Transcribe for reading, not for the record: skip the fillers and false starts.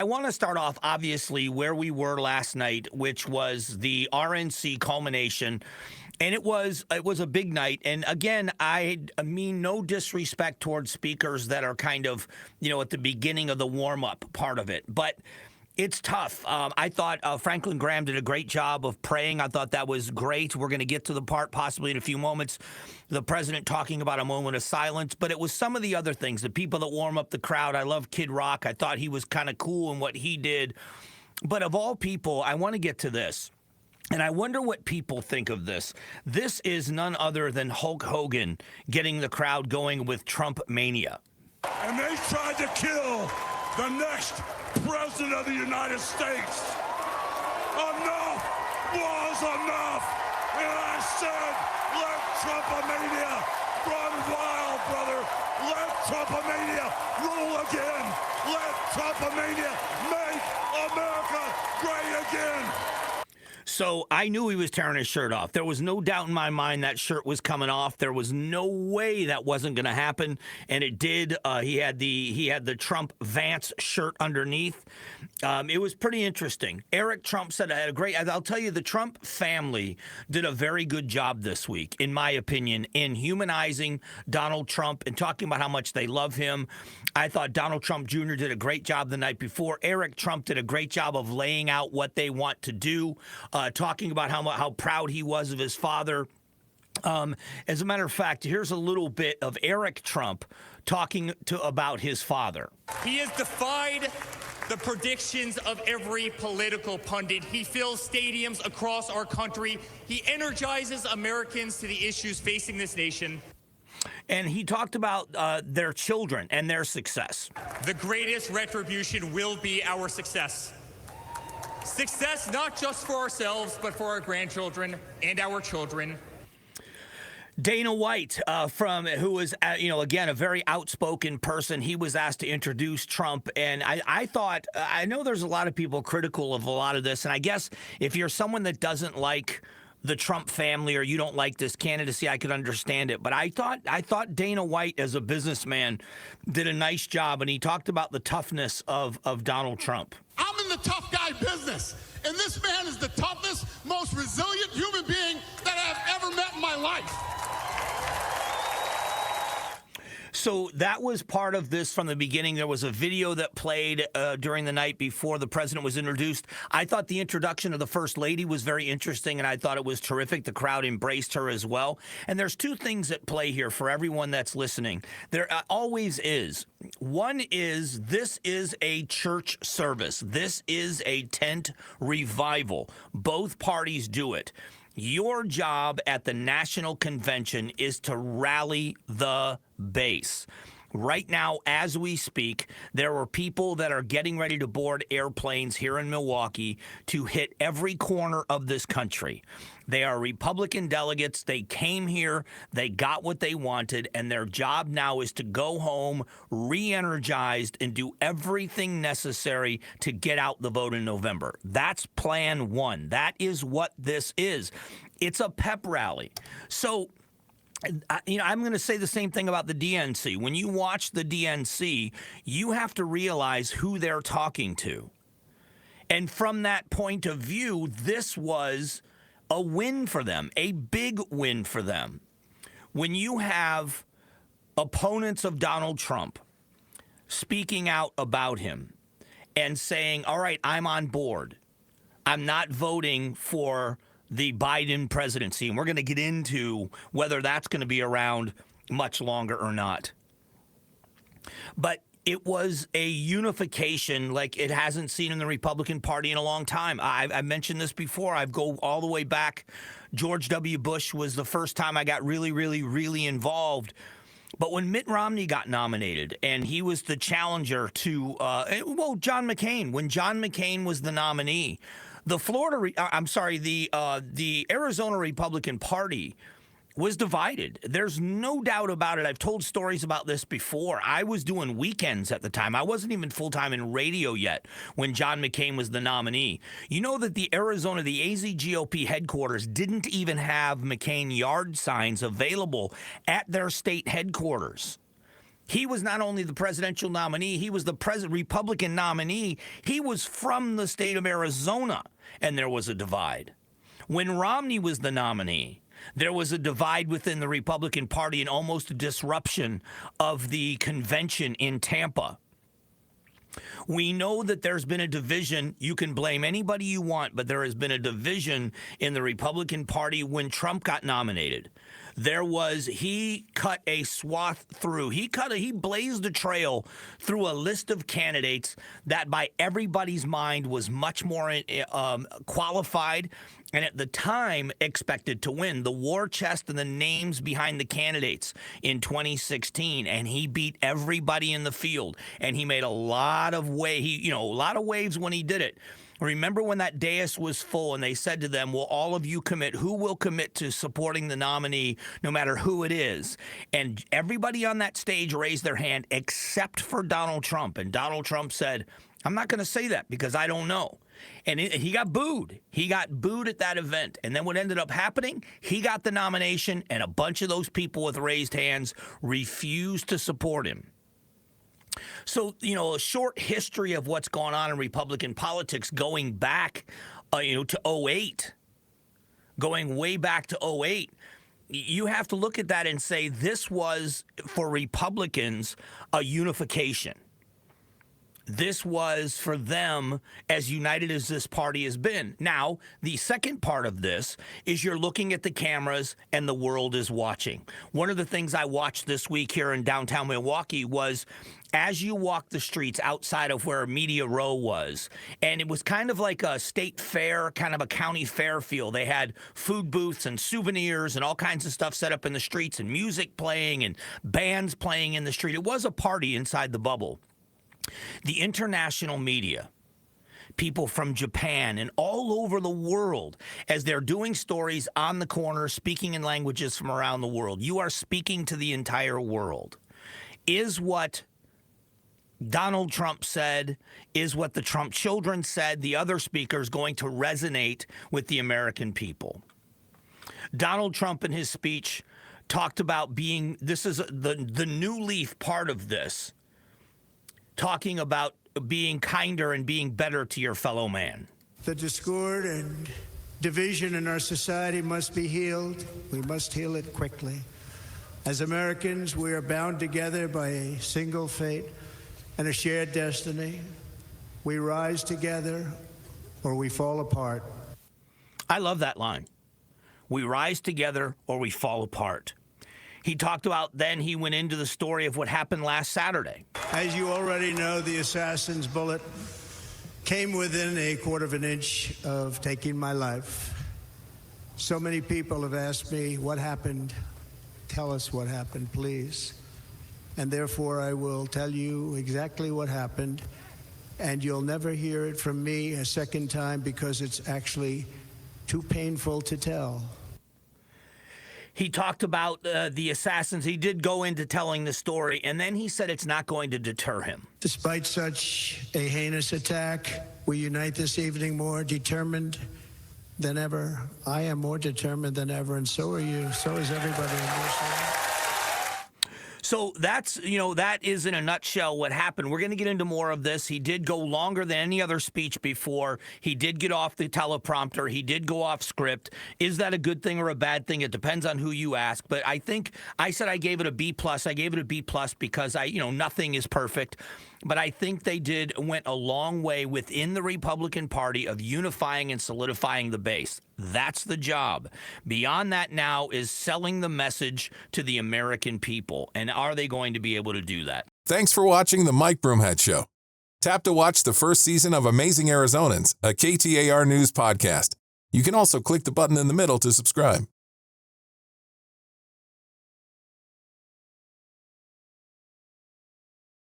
I want to start off, obviously, where we were last night, which was the RNC culmination. And it was a big night. And again, I mean no disrespect towards speakers that are kind of, at the beginning of the warm-up part of it. But it's tough. I thought Franklin Graham did a great job of praying. I thought that was great. We're going to get to the part possibly in a few moments, the president talking about a moment of silence. But it was some of the other things, the people that warm up the crowd. I love Kid Rock. I thought he was kind of cool in what he did. But of all people, I want to get to this. And I wonder what people think of this. This is none other than Hulk Hogan getting the crowd going with Trump mania. And they tried to kill the next president of the United States. Enough was enough. And I said, let Trumpomania run wild, brother. Let Trumpomania rule again. Let Trumpomania make America great again. So I knew he was tearing his shirt off. There was no doubt in my mind that shirt was coming off. There was no way that wasn't going to happen, and it did. He had the Trump Vance shirt underneath. It was pretty interesting. Eric Trump said I had a great. I'll tell you, the Trump family did a very good job this week, in my opinion, in humanizing Donald Trump and talking about how much they love him. I thought Donald Trump Jr. did a great job the night before. Eric Trump did a great job of laying out what they want to do. Talking about how proud he was of his father. As a matter of fact, here's a little bit of Eric Trump talking about his father. He has defied the predictions of every political pundit. He fills stadiums across our country. He energizes Americans to the issues facing this nation. And he talked about their children and their success. The greatest retribution will be our success. Success not just for ourselves, but for our grandchildren and our children. Dana White, who was, again, a very outspoken person. He was asked to introduce Trump. And I thought, I know there's a lot of people critical of a lot of this. And I guess if you're someone that doesn't like the Trump family or you don't like this candidacy, I could understand it. But I thought Dana White, as a businessman, did a nice job. And he talked about the toughness of Donald Trump. I'm in the tough guy business, and this man is the toughest, most resilient human being that I've ever met in my life. So that was part of this from the beginning. There was a video that played during the night before the president was introduced. I thought the introduction of the First Lady was very interesting, and I thought it was terrific. The crowd embraced her as well. And there's two things at play here for everyone that's listening. There always is. One is this is a church service. This is a tent revival. Both parties do it. Your job at the national convention is to rally the base. Right now, as we speak, there are people that are getting ready to board airplanes here in Milwaukee to hit every corner of this country. They are Republican delegates. They came here, they got what they wanted, and their job now is to go home re-energized and do everything necessary to get out the vote in November. That's plan one. That is what this is. It's a pep rally. So, I'm going to say the same thing about the DNC. When you watch the DNC, you have to realize who they're talking to. And from that point of view, this was a win for them, a big win for them. When you have opponents of Donald Trump speaking out about him and saying, all right, I'm on board. I'm not voting for the Biden presidency, and we're going to get into whether that's going to be around much longer or not. But it was a unification like it hasn't seen in the Republican Party in a long time. I mentioned this before. I go all the way back. George W. Bush was the first time I got really, really, really involved. But when Mitt Romney got nominated and he was the challenger to, John McCain, when John McCain was the nominee, the Arizona Republican Party was divided. There's no doubt about it. I've told stories about this before. I was doing weekends at the time. I wasn't even full-time in radio yet when John McCain was the nominee. You know that the AZ GOP headquarters didn't even have McCain yard signs available at their state headquarters. He was not only the presidential nominee, he was the Republican nominee. He was from the state of Arizona, and there was a divide. When Romney was the nominee, there was a divide within the Republican Party and almost a disruption of the convention in Tampa. We know that there's been a division. You can blame anybody you want, but there has been a division in the Republican Party when Trump got nominated. He cut a swath through. He blazed a trail through a list of candidates that by everybody's mind was much more qualified and at the time expected to win. The war chest and the names behind the candidates in 2016, and he beat everybody in the field. And he made a lot of waves when he did it. Remember when that dais was full and they said to them, will all of you commit? Who will commit to supporting the nominee no matter who it is? And everybody on that stage raised their hand except for Donald Trump. And Donald Trump said, I'm not going to say that because I don't know. And he got booed. He got booed at that event. And then what ended up happening, he got the nomination and a bunch of those people with raised hands refused to support him. So, a short history of what's gone on in Republican politics going back, to 2008, going way back to 2008, you have to look at that and say this was, for Republicans, a unification. This was, for them, as united as this party has been. Now, the second part of this is you're looking at the cameras and the world is watching. One of the things I watched this week here in downtown Milwaukee was as you walk the streets outside of where Media Row was, and it was kind of like a state fair, kind of a county fair feel. They had food booths and souvenirs and all kinds of stuff set up in the streets and music playing and bands playing in the street. It was a party inside the bubble. The international media, people from Japan and all over the world, as they're doing stories on the corner, speaking in languages from around the world, you are speaking to the entire world. Is what Donald Trump said, is what the Trump children said, the other speakers, going to resonate with the American people? Donald Trump in his speech talked about this is the new leaf part of this, talking about being kinder and being better to your fellow man. The discord and division in our society must be healed. We must heal it quickly. As Americans, we are bound together by a single fate and a shared destiny. We rise together or we fall apart. I love that line. We rise together or we fall apart. He talked about, then he went into the story of what happened last Saturday. As you already know, the assassin's bullet came within a quarter of an inch of taking my life. So many people have asked me, what happened? Tell us what happened, please. And therefore, I will tell you exactly what happened, and you'll never hear it from me a second time because it's actually too painful to tell. He talked about the assassins. He did go into telling the story, and then he said it's not going to deter him. Despite such a heinous attack, we unite this evening more determined than ever. I am more determined than ever, and so are you. So is everybody in this room. So that's, that is in a nutshell what happened. We're going to get into more of this. He did go longer than any other speech before. He did get off the teleprompter. He did go off script. Is that a good thing or a bad thing? It depends on who you ask. But I think I said I gave it a B+. I gave it a B+ because nothing is perfect. But I think they went a long way within the Republican Party of unifying and solidifying the base. That's the job. Beyond that now is selling the message to the American people. And are they going to be able to do that? Thanks for watching the Mike Broomhead Show. Tap to watch the first season of Amazing Arizonans, a KTAR news podcast. You can also click the button in the middle to subscribe.